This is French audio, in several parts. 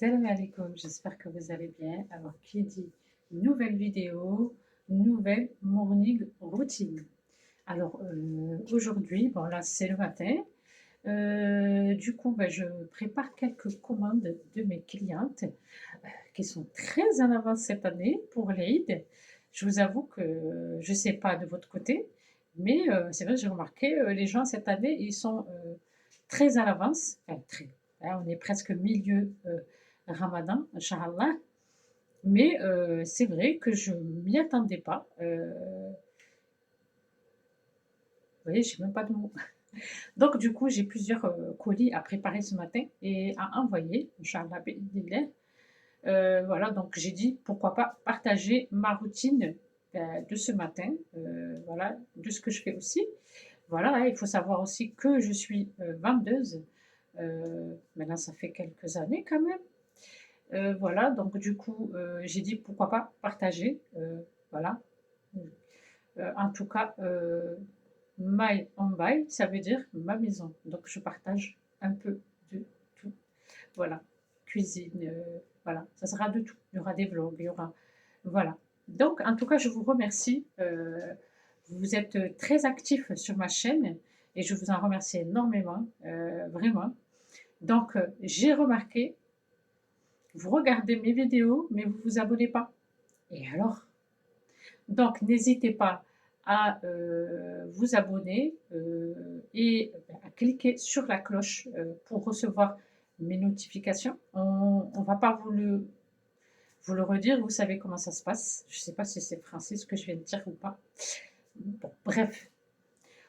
Salam alaikum, j'espère que vous allez bien. Alors, qui dit nouvelle vidéo, nouvelle morning routine. Alors, aujourd'hui, bon là, c'est le matin. Du coup, je prépare quelques commandes de mes clientes qui sont très en avance cette année pour l'Aïd. Je vous avoue que je ne sais pas de votre côté, mais c'est vrai, j'ai remarqué, les gens cette année, ils sont très à l'avance. Enfin, très. Là, on est presque milieu Ramadan, Inch'Allah. Mais c'est vrai que je ne m'y attendais pas. Vous voyez, je n'ai même pas de mots. Donc, du coup, j'ai plusieurs colis à préparer ce matin et à envoyer, Inch'Allah, bi'idhnillah. Voilà, donc j'ai dit pourquoi pas partager ma routine de ce matin, voilà, de ce que je fais aussi. Voilà, hein, il faut savoir aussi que je suis vendeuse. Maintenant, ça fait quelques années quand même. Voilà, donc du coup, j'ai dit pourquoi pas partager. Voilà. En tout cas, my own buy, ça veut dire ma maison. Donc je partage un peu de tout. Voilà. Cuisine, voilà. Ça sera de tout. Il y aura des vlogs, il y aura. Voilà. Donc, en tout cas, je vous remercie. Vous êtes très actifs sur ma chaîne et je vous en remercie énormément, vraiment. Donc, j'ai remarqué, vous regardez mes vidéos, mais vous ne vous abonnez pas. Et alors? Donc, n'hésitez pas à vous abonner et à cliquer sur la cloche pour recevoir mes notifications. On ne va pas vous le redire, vous savez comment ça se passe. Je ne sais pas si c'est français ce que je viens de dire ou pas. Bon, bref,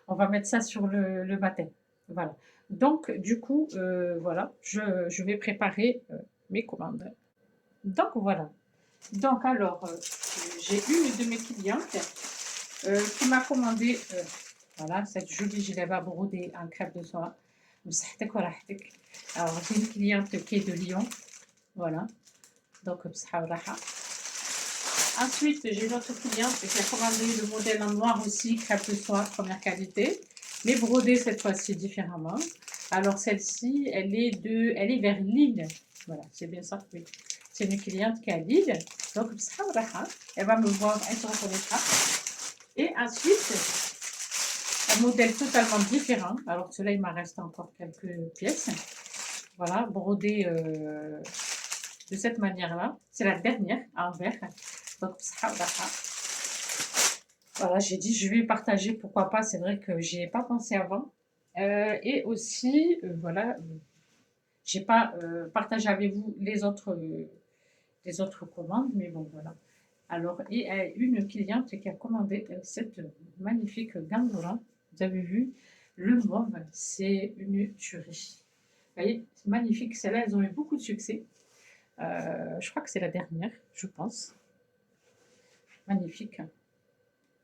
on va mettre ça sur le matin. Voilà. Donc, du coup, voilà, je vais préparer mes commandes. Donc, voilà. Donc, alors, j'ai une de mes clientes qui m'a commandé voilà, cette jolie gilet brodée en crêpe de soie. Alors, j'ai une cliente qui est de Lyon. Voilà. Donc, ensuite, j'ai une autre cliente qui a commandé le modèle en noir aussi, crêpe de soie, première qualité, mais brodée cette fois-ci différemment. Alors, celle-ci, elle est vers Lille. Voilà, c'est bien ça, oui. C'est une cliente qui est à Lille. Donc, elle va me voir, elle se reconnaîtra. Et ensuite, un modèle totalement différent. Alors, celui-là, il m'en reste encore quelques pièces. Voilà, brodé de cette manière-là. C'est la dernière en vert. Donc, voilà, j'ai dit, je vais partager, pourquoi pas. C'est vrai que j'y ai pas pensé avant. Et aussi, voilà, j'ai pas partagé avec vous les autres commandes, mais bon, voilà. Alors, et une cliente qui a commandé cette magnifique gandola. Vous avez vu, le mauve, c'est une tuerie. Vous voyez, c'est magnifique. Celles-là, elles ont eu beaucoup de succès. Je crois que c'est la dernière, je pense. Magnifique.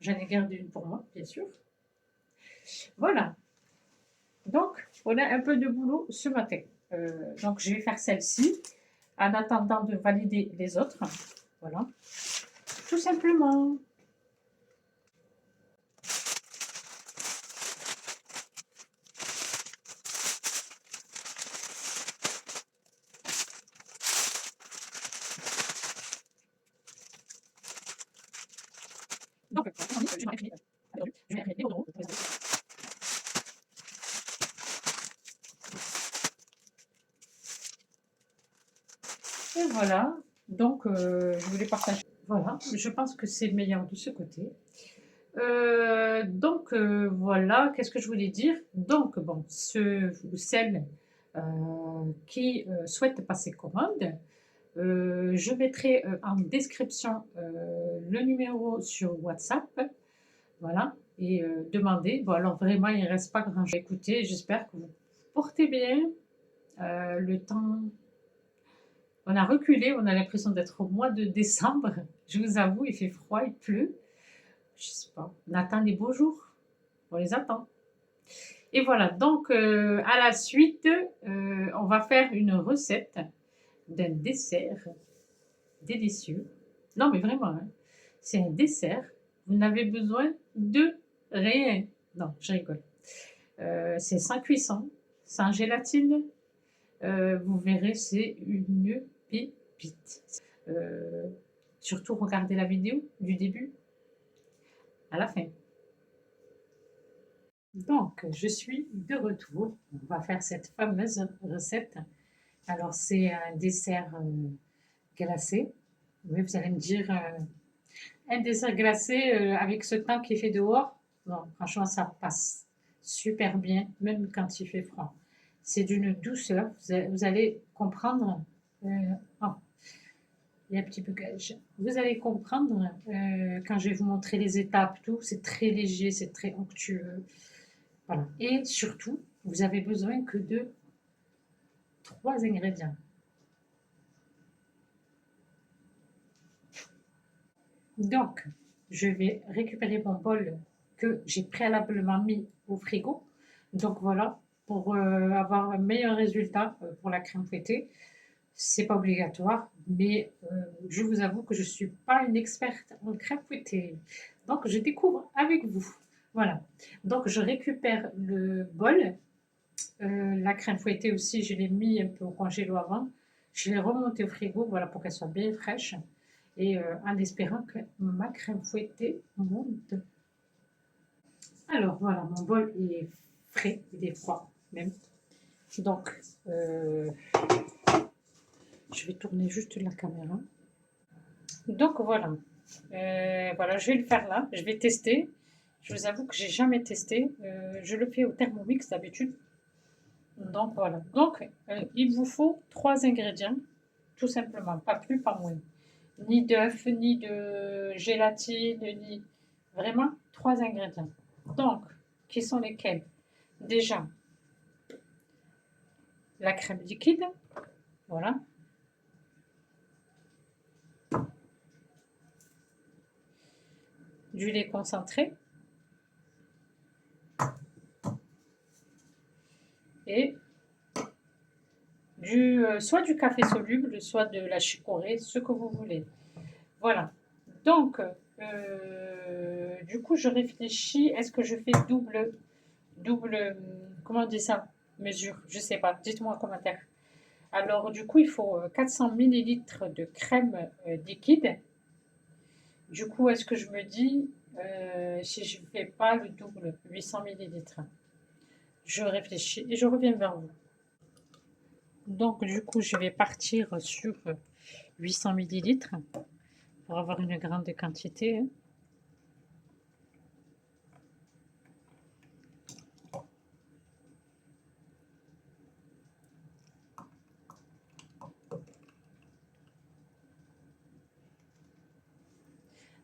J'en ai gardé une pour moi, bien sûr. Voilà. Donc, on a un peu de boulot ce matin. Donc, je vais faire celle-ci en attendant de valider les autres. Voilà. Tout simplement. Donc, je vais imprimer les bordereaux. Et voilà. Donc, je voulais partager. Voilà. Je pense que c'est meilleur de ce côté. Donc, voilà. Qu'est-ce que je voulais dire? Donc, bon, ceux ou celles qui souhaitent passer commande, je mettrai en description le numéro sur WhatsApp. Voilà. Et demander. Bon, alors vraiment, il ne reste pas grand-chose. Écoutez, j'espère que vous portez bien. Le temps, on a reculé, on a l'impression d'être au mois de décembre. Je vous avoue, il fait froid, il pleut. Je sais pas. On attend les beaux jours. On les attend. Et voilà. Donc, à la suite, on va faire une recette d'un dessert délicieux. Non, mais vraiment, hein. C'est un dessert. Vous n'avez besoin de rien. Non, je rigole. C'est sans cuisson, sans gélatine. Vous verrez, c'est une pépites. Surtout, regardez la vidéo du début à la fin. Donc, je suis de retour. On va faire cette fameuse recette. Alors, c'est un dessert glacé. Oui, vous allez me dire, un dessert glacé avec ce temps qui fait dehors. Non, franchement, ça passe super bien, même quand il fait froid. C'est d'une douceur. Vous allez comprendre. euh, oh, il y a un petit bugage. Vous allez comprendre quand je vais vous montrer les étapes, tout. C'est très léger, c'est très onctueux. Voilà. Et surtout, vous avez besoin que de 3 ingrédients. Donc, je vais récupérer mon bol que j'ai préalablement mis au frigo. Donc voilà, pour avoir un meilleur résultat pour la crème fouettée, c'est pas obligatoire, mais je vous avoue que je suis pas une experte en crème fouettée. Donc je découvre avec vous. Voilà. Donc je récupère le bol. La crème fouettée aussi, je l'ai mis un peu au congélo avant. Je l'ai remontée au frigo, voilà, pour qu'elle soit bien fraîche. Et en espérant que ma crème fouettée monte. Alors voilà, mon bol est frais, il est froid même. Donc, je vais tourner juste la caméra. Donc voilà, voilà, je vais le faire là, je vais tester. Je vous avoue que j'ai jamais testé. Je le fais au Thermomix d'habitude. Donc voilà. Donc il vous faut 3 ingrédients, tout simplement, pas plus, pas moins. Ni d'œufs, ni de gélatine, ni vraiment 3 ingrédients. Donc, qui sont lesquels? Déjà, la crème liquide, voilà. Du lait concentré et soit du café soluble, soit de la chicorée, ce que vous voulez. Voilà. Donc, du coup, je réfléchis, est-ce que je fais double, comment on dit ça? Mesure, je sais pas, dites-moi en commentaire. Alors, du coup, il faut 400 millilitres de crème liquide. Du coup, est-ce que je me dis, si je ne fais pas le double, 800 millilitres? Je réfléchis et je reviens vers vous. Donc, du coup, je vais partir sur 800 millilitres pour avoir une grande quantité.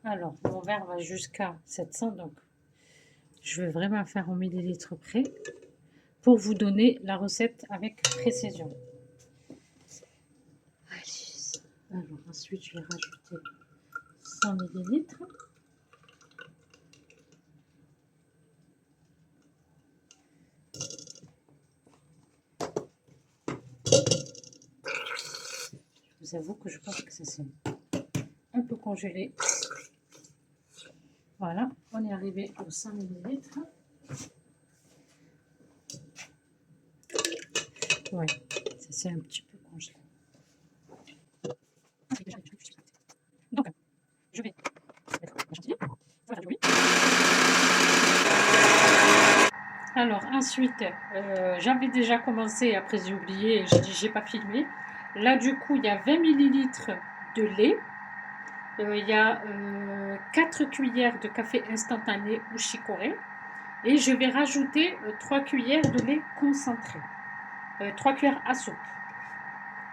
Alors, mon verre va jusqu'à 700, donc je vais vraiment faire au millilitre près pour vous donner la recette avec précision. Allez. Alors, ensuite, je vais rajouter 100 millilitres. Je vous avoue que je pense que ça c'est un peu congelé. Voilà, on est arrivé aux 100 millilitres. Ouais, ça c'est un petit peu congelé. Donc, je vais mettre la chantilly. Voilà, oui. Alors, ensuite, j'avais déjà commencé, après j'ai oublié, j'ai dit j'ai pas filmé. Là, du coup, il y a 20 millilitres de lait. Il y a 4 cuillères de café instantané ou chicorée. Et je vais rajouter 3 cuillères de lait concentré. 3 cuillères à soupe.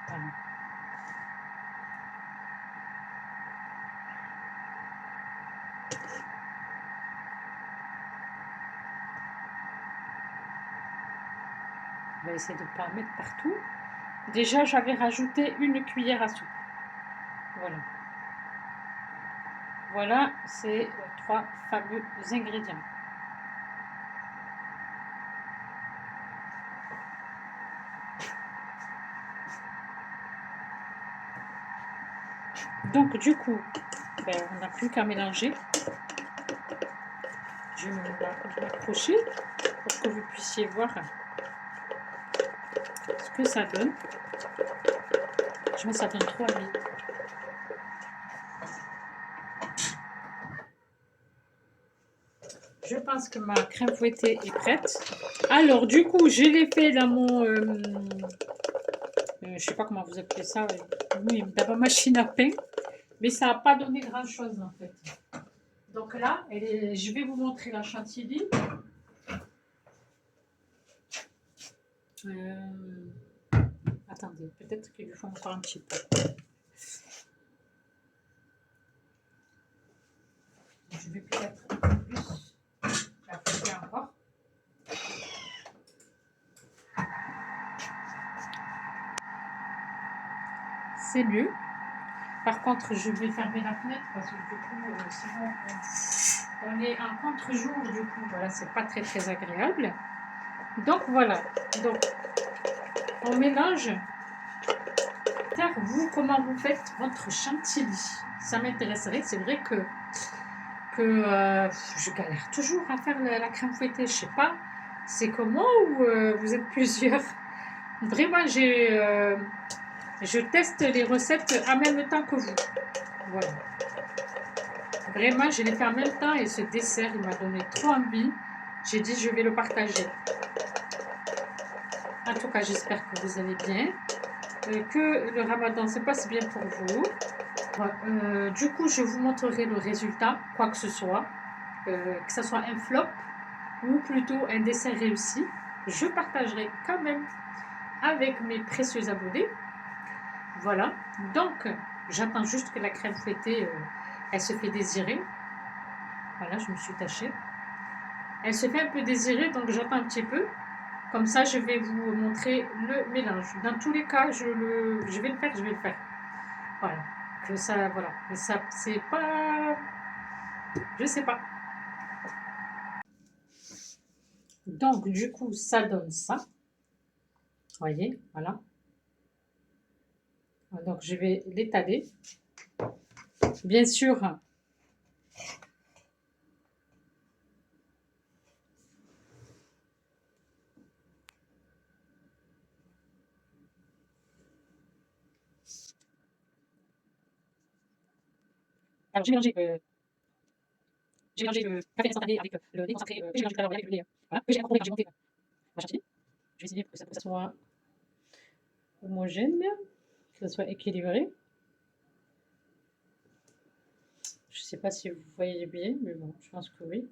Voilà. On va essayer de ne pas en mettre partout. Déjà, j'avais rajouté une cuillère à soupe. Voilà. Voilà, ces 3 fameux ingrédients. Donc, du coup, ben, on n'a plus qu'à mélanger. Je vais m'approcher pour que vous puissiez voir ce que ça donne. Franchement, ça donne trop envie. Je pense que ma crème fouettée est prête. Alors, du coup, je l'ai fait dans mon... je sais pas comment vous appelez ça. Oui, dans ma machine à pain. Mais ça n'a pas donné grand-chose, en fait. Donc là, je vais vous montrer la chantilly. Attendez, peut-être qu'il lui faut encore un petit peu. Je vais peut-être un peu plus la fouetter encore. C'est mieux. Par contre, je vais fermer la fenêtre parce que du coup, sinon, on est en contre-jour. Du coup, voilà, c'est pas très très agréable. Donc voilà. Donc, on mélange. Vous, comment vous faites votre chantilly? Ça m'intéresserait. C'est vrai que je galère toujours à faire la crème fouettée. Je sais pas, c'est comment ou vous êtes plusieurs? Vraiment, je teste les recettes en même temps que vous. Voilà. Vraiment, je l'ai fait en même temps et ce dessert, il m'a donné trop envie. J'ai dit, je vais le partager. En tout cas, j'espère que vous allez bien. Que le ramadan se passe bien pour vous. Du coup, je vous montrerai le résultat, quoi que ce soit un flop ou plutôt un dessert réussi. Je partagerai quand même avec mes précieux abonnés. Voilà, donc j'attends juste que la crème fouettée, elle se fait désirer. Voilà, je me suis tachée. Elle se fait un peu désirer, donc j'attends un petit peu. Comme ça, je vais vous montrer le mélange. Dans tous les cas, je vais le faire. Voilà. Que ça, voilà. Mais ça, c'est pas... Je sais pas. Donc, du coup, ça donne ça. Vous voyez, voilà. Donc, je vais l'étaler. Bien sûr, alors j'ai mélangé le café instantané avec le lait concentré que j'ai mélangé tout à l'heure avec le lait. Voilà, que j'ai incorporé quand j'ai monté ma chantilly. Je vais essayer pour que ça soit homogène, que ça soit équilibré. Je ne sais pas si vous voyez bien, mais bon, je pense que oui.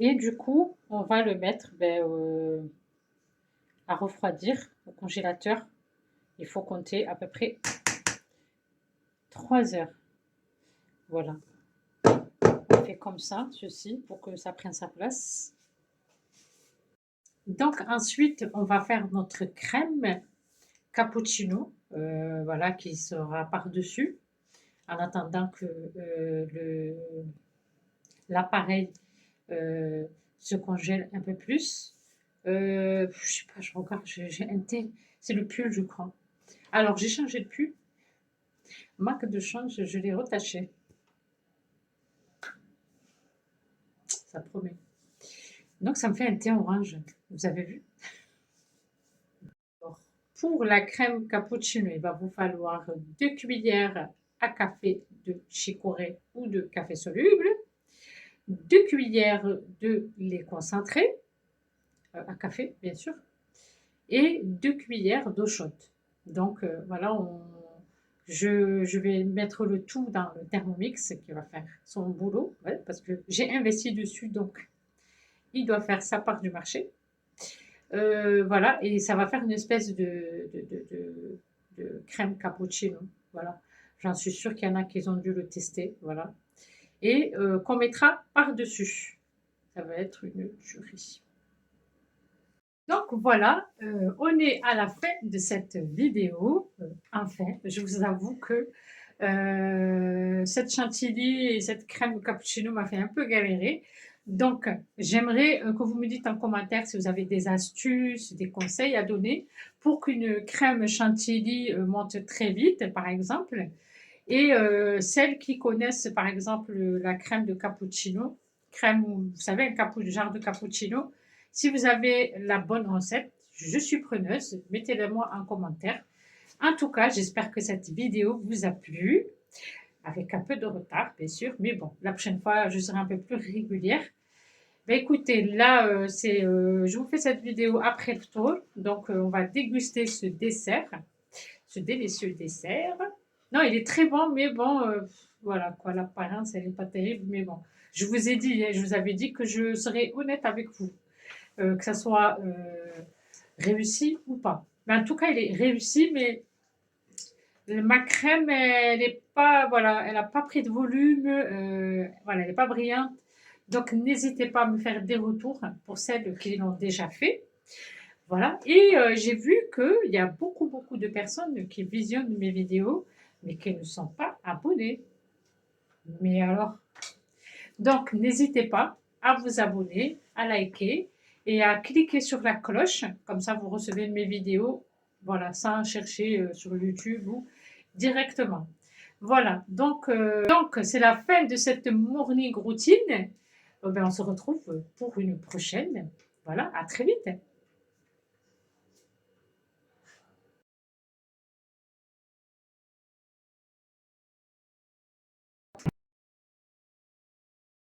Et du coup, on va le mettre à refroidir au congélateur. Il faut compter à peu près 3 heures. Voilà. On fait comme ça, ceci, pour que ça prenne sa place. Donc ensuite, on va faire notre crème cappuccino, voilà, qui sera par-dessus, en attendant que l'appareil se congèle un peu plus. Je sais pas, je regarde, j'ai un thé, c'est le pull, je crois. Alors, j'ai changé de pull. Marque de change, je l'ai retaché. Ça promet. Donc, ça me fait un thé orange. Vous avez vu? Pour la crème cappuccino, il va vous falloir 2 cuillères à café de chicorée ou de café soluble, 2 cuillères de lait concentré, à café bien sûr, et 2 cuillères d'eau chaude. Donc voilà, je vais mettre le tout dans le Thermomix qui va faire son boulot, ouais, parce que j'ai investi dessus, donc il doit faire sa part du marché. Voilà, et ça va faire une espèce de crème cappuccino. Voilà, j'en suis sûre qu'il y en a qui ont dû le tester. Voilà, et qu'on mettra par-dessus. Ça va être une tuerie. Donc voilà, on est à la fin de cette vidéo. Enfin, je vous avoue que cette chantilly et cette crème cappuccino m'a fait un peu galérer. Donc, j'aimerais que vous me dites en commentaire si vous avez des astuces, des conseils à donner pour qu'une crème chantilly monte très vite, par exemple. Et celles qui connaissent, par exemple, la crème de cappuccino, crème, vous savez, genre de cappuccino, si vous avez la bonne recette, je suis preneuse, mettez-le moi en commentaire. En tout cas, j'espère que cette vidéo vous a plu, avec un peu de retard, bien sûr, mais bon, la prochaine fois, je serai un peu plus régulière. Ben écoutez, là, je vous fais cette vidéo après le tour, donc on va déguster ce dessert, ce délicieux dessert. Non, il est très bon, mais bon, voilà quoi, l'apparence, elle n'est pas terrible, mais bon. Je vous ai dit, hein, je vous avais dit que je serais honnête avec vous, que ça soit réussi ou pas. Mais en tout cas, il est réussi, mais ma crème, elle n'est pas, voilà, elle n'a pas pris de volume, voilà, elle n'est pas brillante. Donc, n'hésitez pas à me faire des retours pour celles qui l'ont déjà fait. Voilà. Et j'ai vu qu'il y a beaucoup, beaucoup de personnes qui visionnent mes vidéos, mais qui ne sont pas abonnées. Mais alors, donc, n'hésitez pas à vous abonner, à liker et à cliquer sur la cloche. Comme ça, vous recevez mes vidéos, voilà, sans chercher sur YouTube ou directement. Voilà, donc c'est la fin de cette morning routine. Ben, on se retrouve pour une prochaine. Voilà, à très vite.